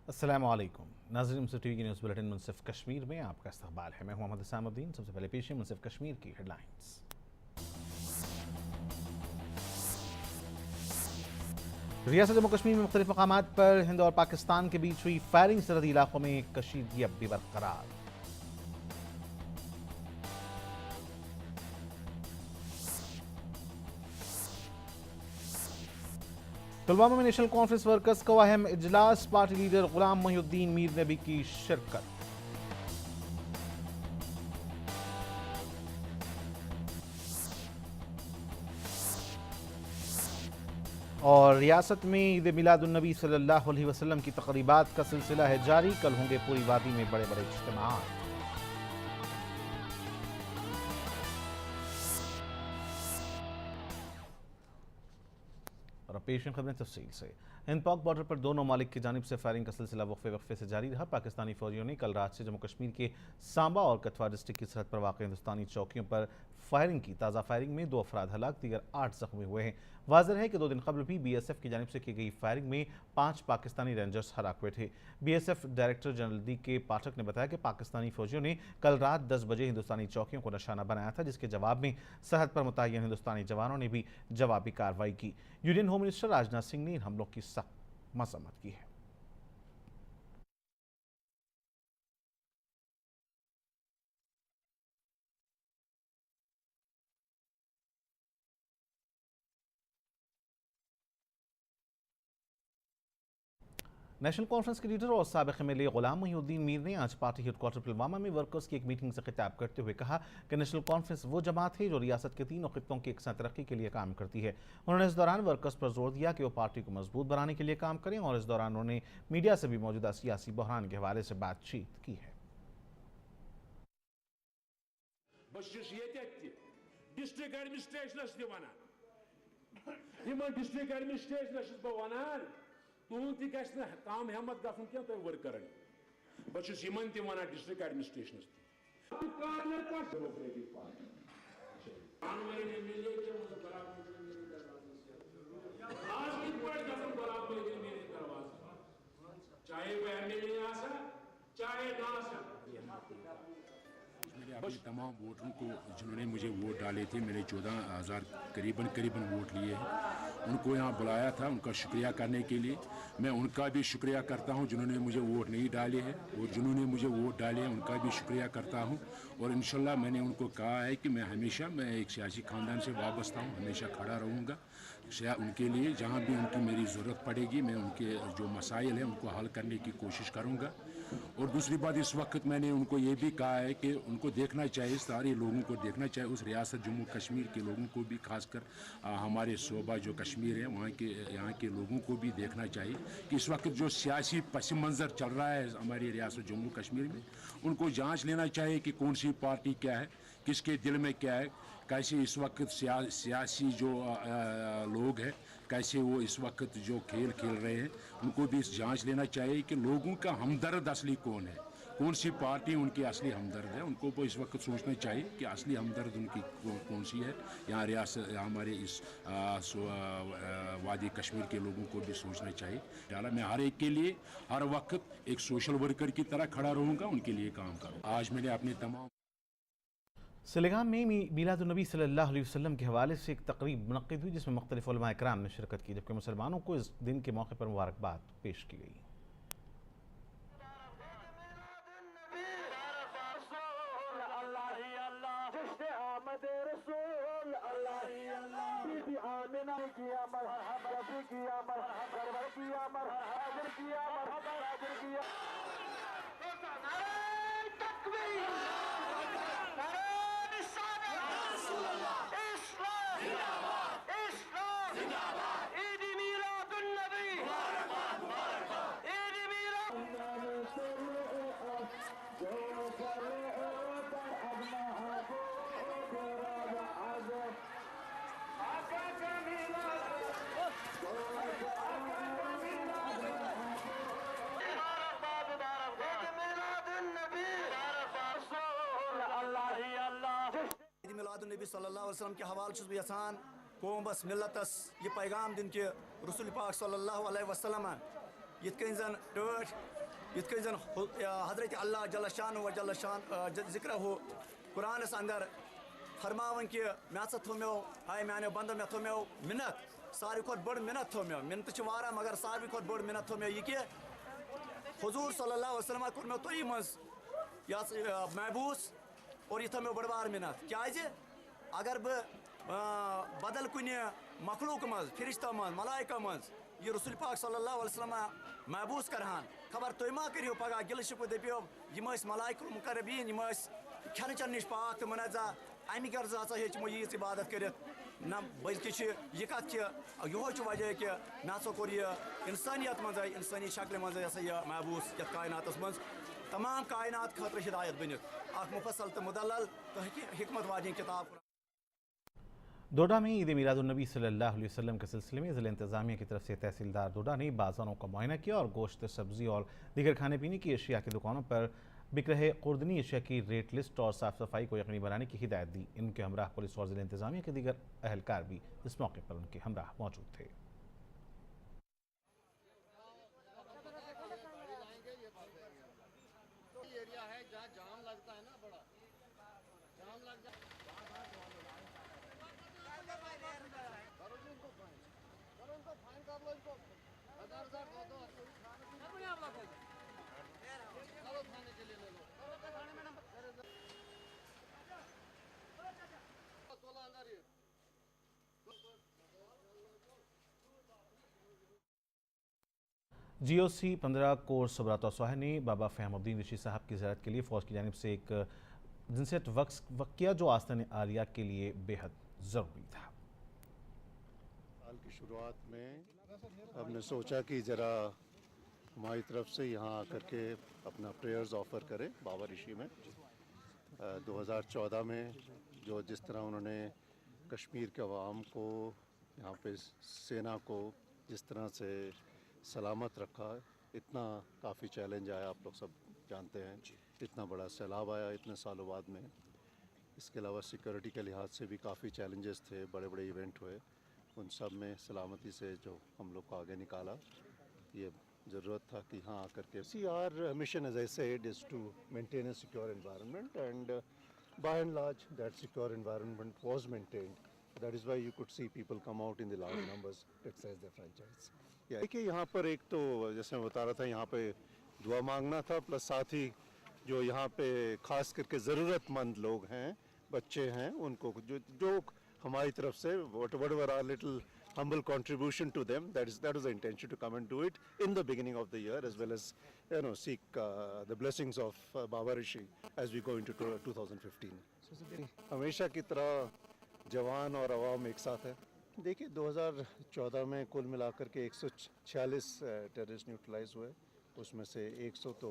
अस्सलामु अलैकुम नाज़रीन, मुंसिफ टीवी की न्यूज़ बुलेटिन मुंसिफ कश्मीर में आपका इस्तकबाल है। मैं हूं मोहम्मद इस्लामुद्दीन। सबसे पहले पेश है मुंसिफ कश्मीर की हेडलाइंस। रियासत जम्मू कश्मीर में मुख्तलिफ मकामात पर हिंद और पाकिस्तान के बीच हुई फायरिंग, सरहदी इलाकों में कशीदगी अब भी बरकरार। पुलवामा में नेशनल कॉन्फ्रेंस वर्कर्स का अहम इजलास, पार्टी लीडर गुलाम मोहिउद्दीन मीर ने भी की शिरकत। और रियासत में ईद मिलादुन्नबी सल्लल्लाहु अलैहि वसल्लम की तकरीबात का सिलसिला है जारी। कल होंगे पूरी वादी में बड़े बड़े इज्तिमाआत। और अब पेश हैं खबरें तफसील से। हिंद पाक बॉर्डर पर दोनों ममालिक की जानिब से फायरिंग का सिलसिला वक्फे से जारी रहा। पाकिस्तानी फौजियों ने कल रात से जम्मू कश्मीर के सांबा और कथवा डिस्ट्रिक्ट की सरहद पर वाक़ हिंदुस्तानी चौकियों पर फायरिंग की। ताज़ा फायरिंग में 2 अफराद हलाक, दीगर 8 जख्मी हुए हैं। वाज़ेह है कि 2 दिन कबल भी BSF की जानिब से की गई फायरिंग में 5 पाकिस्तानी रेंजर्स हलाक हुए थे। BSF डायरेक्टर जनरल DK पाठक ने बताया कि पाकिस्तानी फौजियों ने कल रात 10 बजे हिंदुस्तानी चौकियों को निशाना बनाया था, जिसके जवाब में सरहद पर मुतय्यन हिंदुस्तानी जवानों ने भी जवाबी कार्रवाई की। Union home minister Rajnath Singh ने इन हमलों की सख्त मज़म्मत की है। नेशनल कॉन्फ्रेंस के लीडर और साबिक़ MLA गुलाम मोहिउद्दीन मीर ने आज पार्टी हेडक्वार्टर पुलवामा में वर्कर्स की एक मीटिंग से खिताब करते हुए कहा कि नेशनल कॉन्फ्रेंस वो जमात है जो रियासत के तीनों खित्तों की एकसाथ तरक्की के लिए काम करती है। उन्होंने इस दौरान वर्कर्स पर जोर दिया कि वो पार्टी को मजबूत बनाने के लिए काम करें और इस दौरान उन्होंने मीडिया से भी मौजूदा सियासी बहरान के हवाले से बातचीत की है। डिस्ट्रिक्ट एडमिनिस्ट्रेशनस डिस्ट्रिक्ट एडमिनिस्ट्रेशनस तुम काम हिम्मत गन क्या वर्कर बहुत डिस्ट्रिक्ट एडमिनिस्ट्रेशनस चाहे वह MLA चाहे ना अपने तमाम वोटरों को जिन्होंने मुझे वोट डाले थे, मैंने 14,000 करीबन वोट लिए हैं, उनको यहाँ बुलाया था उनका शुक्रिया करने के लिए। मैं उनका भी शुक्रिया करता हूँ जिन्होंने मुझे वोट नहीं डाले हैं, और जिन्होंने मुझे वोट डाले हैं उनका भी शुक्रिया करता हूँ। और इंशाल्लाह मैंने उनको कहा है कि मैं एक सियासी ख़ानदान से वाबस्ता हूँ, हमेशा खड़ा रहूँगा उनके लिए। जहाँ भी उनकी मेरी ज़रूरत पड़ेगी मैं उनके जो मसाइल हैं उनको हल करने की कोशिश करूँगा। और दूसरी बात, इस वक्त मैंने उनको ये भी कहा है कि उनको देखना चाहिए, सारे लोगों को देखना चाहिए, उस रियासत जम्मू कश्मीर के लोगों को भी, खासकर हमारे सूबा जो कश्मीर है वहाँ के यहाँ के लोगों को भी देखना चाहिए कि इस वक्त जो सियासी पस मंज़र चल रहा है हमारी रियासत जम्मू कश्मीर में, उनको जांच लेना चाहिए कि कौन सी पार्टी क्या है, किसके दिल में क्या है, कैसे इस वक्त सियासी जो लोग हैं कैसे वो इस वक्त जो खेल रहे हैं, उनको भी जांच लेना चाहिए कि लोगों का हमदर्द असली कौन है, कौन सी पार्टी उनकी असली हमदर्द है। उनको तो इस वक्त सोचना चाहिए कि असली हमदर्द उनकी कौन सी है। यहाँ रियासत हमारे इस वादी कश्मीर के लोगों को भी सोचना चाहिए। डाला मैं हर एक के लिए हर वक्त एक सोशल वर्कर की तरह खड़ा रहूँगा, उनके लिए काम करूँगा। आज मैंने अपने तमाम सिलेगाम में मिलादुन्नबी सल्लल्लाहु अलैहि वसल्लम के हवाले से एक तकरीब मुनक्किद हुई, जिसमें मुख्तलिफ उलमा इकराम ने शिरकत की, जबकि मुसलमानों को इस दिन के मौके पर मुबारकबाद पेश की गई। नबी सल्लल्लाहु अलैहि वसल्लम के हवाले से यसान कौम बस मिलतस ये पैगाम दिन के रसूल पाक सल्लल्लाहु अलैहि वसल्लम یِتھ کٔنۍ زَن ٹٲٹھۍ یِتھ کٔنۍ زَن حضرت اللہ جل شان و جل شان ذِکرہ ہو قرآنَس اندر فرماوان کہ مےٚ ہسا تھوٚو مےٚ ہاے میٛانیو بنٛدو مےٚ تھوٚو مےٚ مِنت ساروی کھۄتہٕ بٔڑ مِنت تھوٚو مےٚ مِنتہٕ چھِ واریاہ مگر ساروی کھۄتہٕ بٔڑ مِنت تھوٚو مےٚ یہِ کہِ حضوٗر صلی اللہ علیہ وسلمہ کوٚر مےٚ تُہی منٛز یہِ ہسا محبوٗس اور یہِ تھٲو مےٚ بٔڑ بار مِنت کیٛازِ اگر بہٕ بدل کُنہِ مخلوٗق منٛز فرشتو منٛز ملائکہ منٛز یہِ رسول پاک صلی اللہ علیہ وسلمہ محبوٗس کرہان خبر تُہۍ ما کٔرِو پگاہ گِلہٕ شِکوٕ دٔپِو یِم ٲسۍ ملائکہ المقربیٖن یِم ٲسۍ کھٮ۪نہٕ چٮ۪نہٕ نِش پاک تہٕ مُنزہ اَمہِ غرضہٕ ہسا ہیٚچ یِمو ییٖژ عبادت کٔرِتھ نہ بٔلکہِ چھِ یہِ کتھ کہِ یِہوے چھُ وجہ کہِ مےٚ ہسا کوٚر یہِ اِنسٲنیت منٛزٕے اِنسٲنی شکلہِ منٛزٕے ہسا یہِ محبوٗس یتھ کائناتس منٛز تمام کائنات خٲطرٕ ہدایت بٔنِتھ اکھ مُفصل تہٕ مُدلل تہٕ حکمت واجیٚنۍ کِتاب ڈوڈا میں عید میلاد النبی صلی اللہ علیہ وسلم کے سلسلے میں ضلع انتظامیہ کی طرف سے تحصیلدار ڈوڈا نے بازاروں کا معائنہ کیا اور گوشت سبزی اور دیگر کھانے پینے کی اشیاء کی دکانوں پر بک رہے خوردنی اشیاء کی ریٹ لسٹ اور صاف صفائی کو یقینی بنانے کی ہدایت دی. ان کے ہمراہ پولیس اور ضلع انتظامیہ کے دیگر اہلکار بھی اس موقع پر ان کے ہمراہ موجود تھے. جی او سی 15 کورس سبرات سواہ نے بابا فہم الدین رشید صاحب کی زیارت کے لیے فوج کی جانب سے ایک جنسیت وقف کیا جو آستان عالیہ کے لیے بے حد ضروری تھا. سال کی شروعات میں ہم نے سوچا کہ ذرا ہماری طرف سے یہاں آ کر کے اپنا پریئرز آفر کریں بابا رشی میں. 2014 میں جو جس طرح انہوں نے کشمیر کے عوام کو یہاں پہ سینا کو جس طرح سے سلامت رکھا, اتنا کافی چیلنج آیا, آپ لوگ سب جانتے ہیں, اتنا بڑا سیلاب آیا اتنے سالوں بعد میں. اس کے علاوہ سیکورٹی کے لحاظ سے بھی کافی چیلنجز تھے, بڑے بڑے ایونٹ ہوئے, ان سب میں سلامتی سے جو ہم لوگ کو آگے نکالا. یہ ضرورت تھا کہ یہاں آ کر کے our mission, as I said, is to maintain a secure environment, and by and large that secure environment was maintained. That is why you could see people come out in the large numbers to exercise their franchise. دیکھیے یہاں پر ایک تو جیسے میں بتا رہا تھا یہاں پہ دعا مانگنا تھا, پلس ساتھ ہی جو یہاں پہ خاص کر کے ضرورت مند لوگ ہیں, بچے ہیں, ان کو جو ہماری طرف سے whatever our little humble contribution to them, that was the intention to come and do it in the beginning of the year, as well as seek the blessings of Baba Rishi as we go into 2015. ہمیشہ کی طرح جوان اور عوام ایک ساتھ ہے. دیکھیے 2014 میں کل ملا کر کے 146 ٹیررسٹ نیوٹرلائز ہوئے, اس میں سے 100 تو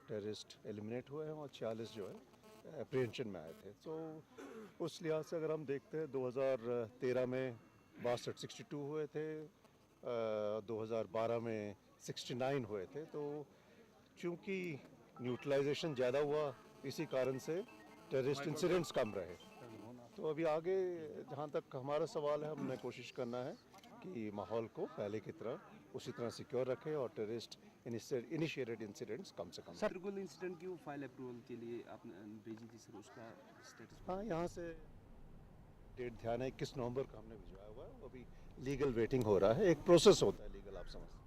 ٹیررسٹ ایلیمنیٹ ہوئے ہیں اور 46 جو ہے اپریہنشن میں آئے تھے. تو اس لحاظ سے اگر ہم دیکھتے ہیں 2013 میں 62 ہوئے تھے, 2012 میں 69 ہوئے تھے. تو چونکہ نیوٹرلائزیشن زیادہ ہوا اسی کارن سے ٹیررسٹ انسیڈنٹس کم رہے. تو ابھی آگے جہاں تک ہمارا سوال ہے, ہم نے کوشش کرنا ہے کہ ماحول کو پہلے کی طرح اسی طرح سیکیور رکھے اور ٹیررسٹ انیشیٹڈ انسیڈنٹس کم سے کم. سرگل انسیڈنٹ کی فائل اپروول کے لیے آپ نے بھیجی تھی سر, اس کا اسٹیٹس؟ ہاں, یہاں سے ڈیٹ دھیان ہے 21 نومبر کا ہم نے بھجوایا ہوا ہے. ابھی لیگل ویٹنگ ہو رہا ہے, ایک پروسیس ہوتا ہے لیگل, آپ سمجھتے ہیں.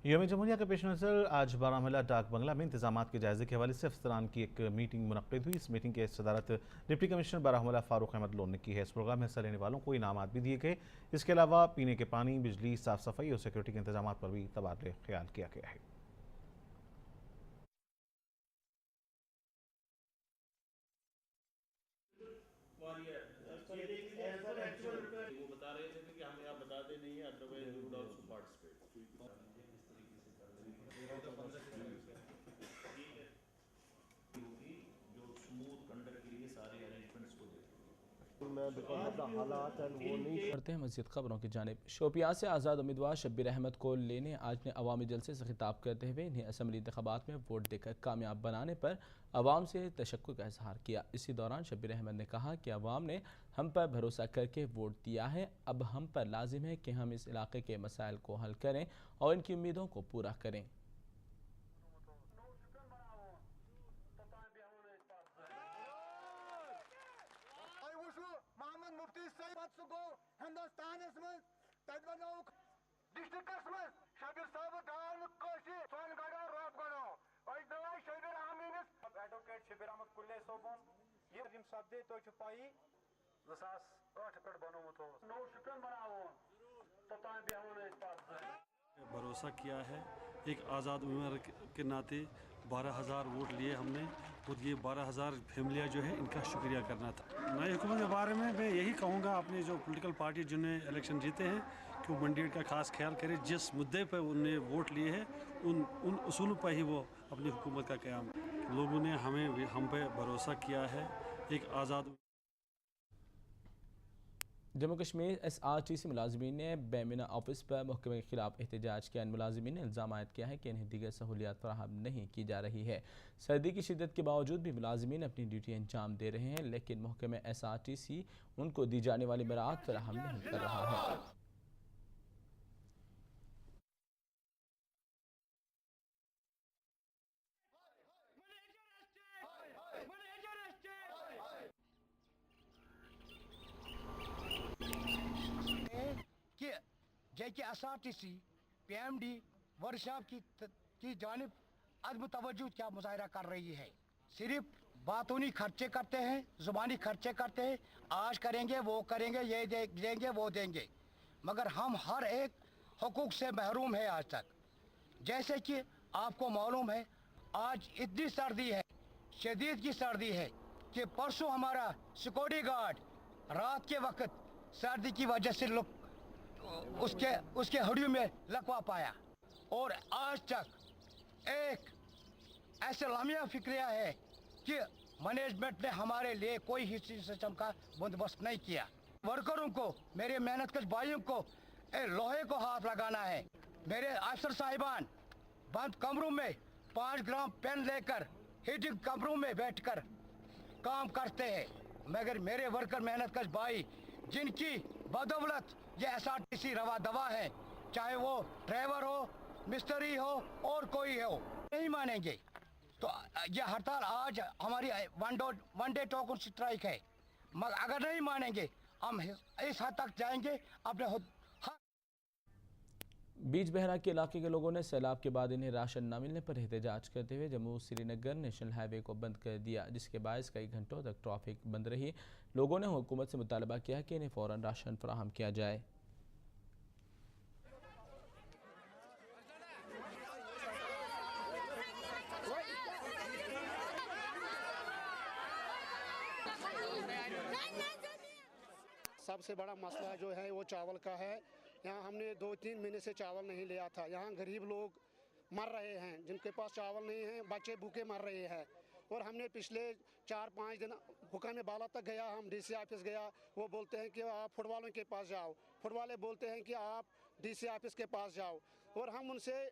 یوم جمہوریہ کے پیش نظر آج بارہمولہ ڈاک بنگلہ میں انتظامات کے جائزے کے حوالے سے افسران کی ایک میٹنگ منعقد ہوئی. اس میٹنگ کی صدارت ڈپٹی کمشنر بارہمولہ فاروق احمد لون نے کی ہے. اس پروگرام میں حصہ لینے والوں کو انعامات بھی دیے گئے. اس کے علاوہ پینے کے پانی, بجلی, صاف صفائی اور سیکورٹی کے انتظامات پر بھی تبادلہ خیال کیا گیا ہے. میں करते हैं मज़ीद खबरों की जानिब। शोपियां से आज़ाद उम्मीदवार शब्बीर अहमद को लेने आज ने अवामी जलसे से खिताब करते हुए इन्हें असम्बली इंतखाबात में वोट देकर कामयाब बनाने पर अवाम से तशक्कुर का इजहार किया। इसी दौरान शब्बीर अहमद ने कहा कि अवाम ने हम पर भरोसा करके वोट दिया है, अब हम पर लाजिम है कि हम इस इलाके के मसाइल को हल करें और इनकी उम्मीदों को पूरा करें। एडवोकेट शब्बीर अहमद कुल्ले सोबन ये जिम सब्दे तो पाई 2008 पे बनोमुत हो नो शुक्र बनाओ तो तां बेहून भरोसा किया है एक आज़ाद उम्मीदवार के नाते 12,000 वोट लिए हमने, खुद ये 12,000 फैमिलियाँ जो है इनका शुक्रिया करना था। नई हुकूमत के बारे में मैं यही कहूँगा अपनी जो पॉलिटिकल पार्टी जिन्होंने इलेक्शन जीते हैं कि वो मंडेट का खास ख्याल करें, जिस मुद्दे पर उन्होंने वोट लिए हैं उन उसूलों पर ही वो अपनी हुकूमत का क़याम। लोगों ने हम पे भरोसा किया है एक आज़ाद। जम्मू कश्मीर SRTC मुलाजमीन ने बेमिना ऑफिस पर महकमे के खिलाफ एहतजाज किया। इन मुलाजमीन ने इल्ज़ाम आयद किया है कि इन्हें दीगर सहूलियात फराहम नहीं की जा रही है। सर्दी की शिद्दत के बावजूद भी मुलाजमीन अपनी ड्यूटी अंजाम दे रहे हैं, लेकिन महकमे SRTC उनको दी जाने वाली मराहत फराहम नहीं कर रहा है। कि SRTC PMD वर्कशॉप की जानिब अदम तवज्जो क्या मुजाहरा कर रही है। सिर्फ बातूनी खर्चे करते हैं, ज़ुबानी खर्चे करते हैं, आज करेंगे वो करेंगे, ये देंगे वो देंगे, मगर हम हर एक हुकूक से महरूम है आज तक। जैसे कि आपको मालूम है आज इतनी सर्दी है, शदीद की सर्दी है कि परसों हमारा सिक्योरिटी गार्ड रात के वक्त सर्दी की वजह से लोग उसके हड्डियों में लकवा पाया, और आज तक एक ऐसे लामिया फिक्रिया है कि मैनेजमेंट ने हमारे लिए कोई हिस्ट्री सिस्टम का बंदोबस्त नहीं किया। वर्करों को, मेरे मेहनतकश भाइयों को लोहे को हाथ लगाना है। मेरे अफसर साहिबान बंद कमरों में 5 ग्राम पेन लेकर हीटिंग कमरों में बैठकर काम करते हैं, मगर मेरे वर्कर मेहनतकश भाई जिनकी बदौलत ये SRTC रवा दवा है, चाहे वो ड्राइवर हो, मिस्त्री हो और कोई हो, नहीं मानेंगे। तो ये हड़ताल आज हमारी वन डे टोकन स्ट्राइक है, मगर अगर नहीं मानेंगे हम इस हद तक जाएंगे अपने। बीच बहरा के इलाके के लोगों ने सैलाब के बाद इन्हें राशन न मिलने पर एहतजाज करते हुए जम्मू श्रीनगर नेशनल हाईवे को बंद कर दिया, जिसके बायस कई घंटों तक ट्रैफिक बंद रही। लोगों ने हुकूमत से मुतालबा किया कि इन्हें फ़ौरन राशन फराहम किया जाए। सबसे बड़ा मसला जो है वो चावल का है। यहाँ हमने 2-3 महीने से चावल नहीं लिया था। यहाँ गरीब लोग मर रहे हैं, जिनके पास चावल नहीं है, बच्चे भूखे मर रहे हैं। और हमने पिछले 4-5 दिन हुक्म बाला तक गया, हम DC ऑफिस गया, वो बोलते हैं कि आप फुट वालों के पास जाओ, फुट वाले बोलते हैं कि आप DC ऑफिस के पास जाओ। और हम उनसे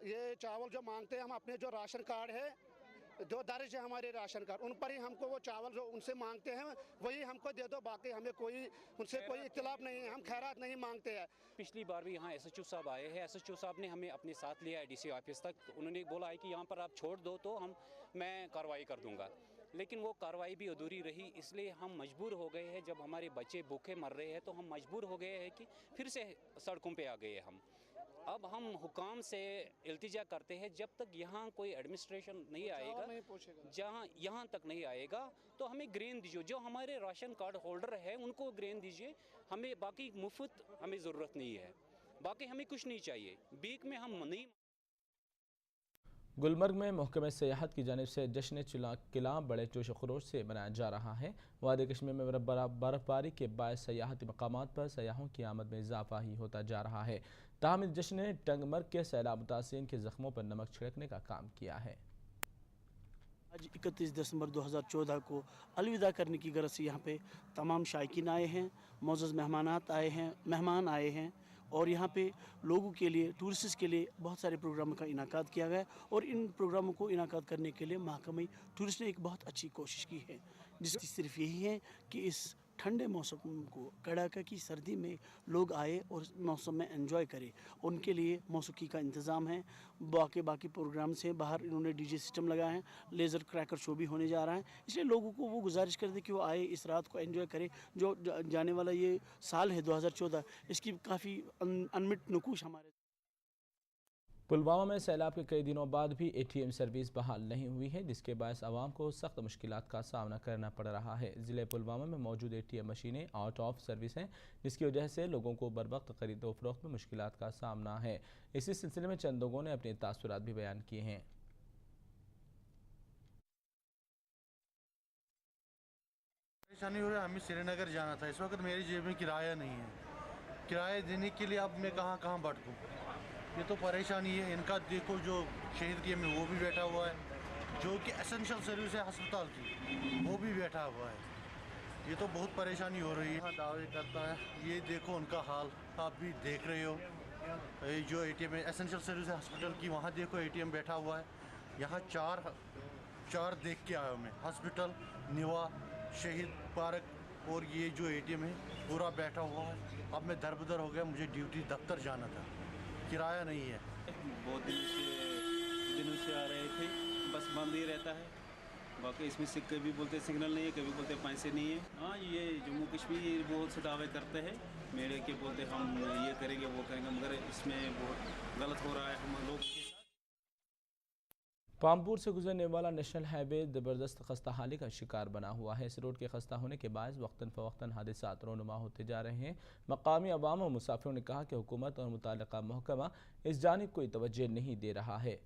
ये चावल जो मांगते हैं, हम अपने जो राशन कार्ड है, जो दर्ज है हमारे राशन कार्ड, उन पर ही हमको वो चावल जो उनसे मांगते हैं वही हमको दे दो, बाकी हमें उनसे कोई इख्तिलाफ नहीं है, हम खैरात नहीं मांगते हैं। पिछली बार भी यहाँ SHO साहब आए हैं, SHO साहब ने हमें अपने साथ लिया है DC ऑफिस तक, तो उन्होंने बोला है कि यहाँ पर आप छोड़ दो तो मैं कार्रवाई कर दूँगा, लेकिन वो कार्रवाई भी अधूरी रही। इसलिए हम मजबूर हो गए हैं, जब हमारे बच्चे भूखे मर रहे हैं तो हम मजबूर हो गए हैं कि फिर से सड़कों पे आ गए हम। अब हम हुकाम से इल्तिजा करते हैं, जब तक यहाँ कोई एडमिनिस्ट्रेशन नहीं आएगा, जहाँ यहाँ तक नहीं आएगा तो हमें ग्रेन दीजिए, जो हमारे राशन कार्ड होल्डर है उनको ग्रेन दीजिए, हमें बाकी मुफ्त हमें ज़रूरत नहीं है, बाकी हमें कुछ नहीं चाहिए, बीक में हम नहीं। गुलमर्ग में महकमे सियाहत की जानिब से जश्न किला बड़े जोश खरोश से मनाया जा रहा है। वादी कश्मीर में बर्फबारी के बायस सयाहती मकामात पर सयाहों की आमद में इजाफा ही होता जा रहा है। ताहम इस जश्न ने टंगमर्ग के सैलाब मुतासिरीन के जख्मों पर नमक छिड़कने का काम किया है। आज 31 दिसंबर 2014 को अलविदा करने की गरज से यहाँ पे तमाम शायकीन आए हैं, मोअज़्ज़ज़ मेहमान आए हैं और यहाँ पे लोगों के लिए, टूरिस्ट के लिए बहुत सारे प्रोग्रामों का इनाकाद किया गया है और इन प्रोग्रामों को इनाकाद करने के लिए महकमा टूरिस्ट ने एक बहुत अच्छी कोशिश की है, जिसकी सिर्फ यही है कि इस ठंडे मौसम को, कड़ाके की सर्दी में लोग आए और मौसम में एंजॉय करें। उनके लिए मौसीकी का इंतज़ाम है, बाकी प्रोग्राम्स हैं, बाहर इन्होंने डीजे सिस्टम लगाए हैं, लेज़र क्रैकर शो भी होने जा रहा है। इसलिए लोगों को वो गुजारिश कर दे कि वो आए, इस रात को एंजॉय करें। जो जाने वाला ये साल है 2014, इसकी काफ़ी अनमिट नुकूश हमारे। पुलवामा में सैलाब के कई दिनों बाद भी ATM सर्विस बहाल नहीं हुई है, जिसके बायस आवाम को सख्त मुश्किलात का सामना करना पड़ रहा है। ज़िले पुलवामा में मौजूद ATM मशीनें आउट ऑफ सर्विस हैं, जिसकी वजह से लोगों को बरवक्त खरीदो फरोख्त में मुश्किलात का सामना है। इसी सिलसिले में चंद लोगों ने अपने तासुरात भी बयान किए हैं। परेशानी हो रही है, हमें श्रीनगर जाना था। इस वक्त मेरी जेब में किराया नहीं है, किराया देने के लिए अब मैं कहाँ भटकूँ। ये तो परेशानी है इनका। देखो जो शहीद के में वो भी बैठा हुआ है, जो कि एसेंशियल सर्विस है अस्पताल की, वो भी बैठा हुआ है। ये तो बहुत परेशानी हो रही है। दावे करता है, ये देखो उनका हाल आप भी देख रहे हो। ये जो ATM है एसेंशियल सर्विस है हॉस्पिटल की, वहाँ देखो ATM बैठा हुआ है। यहाँ चार देख के आया मैं, हॉस्पिटल, निवा, शहीद पार्क और ये जो ATM है पूरा बैठा हुआ है। अब मैं दरबदर हो गया, मुझे ड्यूटी दफ्तर जाना था, किराया नहीं है। बहुत दिनों से आ रहे थे, बस बंद ही रहता है। बाकी इसमें से कभी बोलते सिग्नल नहीं है, कभी बोलते पैसे नहीं है। हाँ, ये जम्मू कश्मीर बहुत से दावे करते हैं मेरे के, बोलते हम ये करेंगे वो करेंगे, मगर इसमें बहुत गलत हो रहा है हम लोग। पामपुर से गुजरने वाला नेशनल हाईवे ज़बरदस्त खस्ताहाली का शिकार बना हुआ है। इस रोड के खस्ता होने के बायस वक्तन फ़वक्तन हादसात रोनुमा होते जा रहे हैं। मकामी अवाम और मुसाफिरों ने कहा कि हुकूमत और मुताल्लिक़ा महकमा इस जानिब कोई तवज्जो नहीं दे रहा है।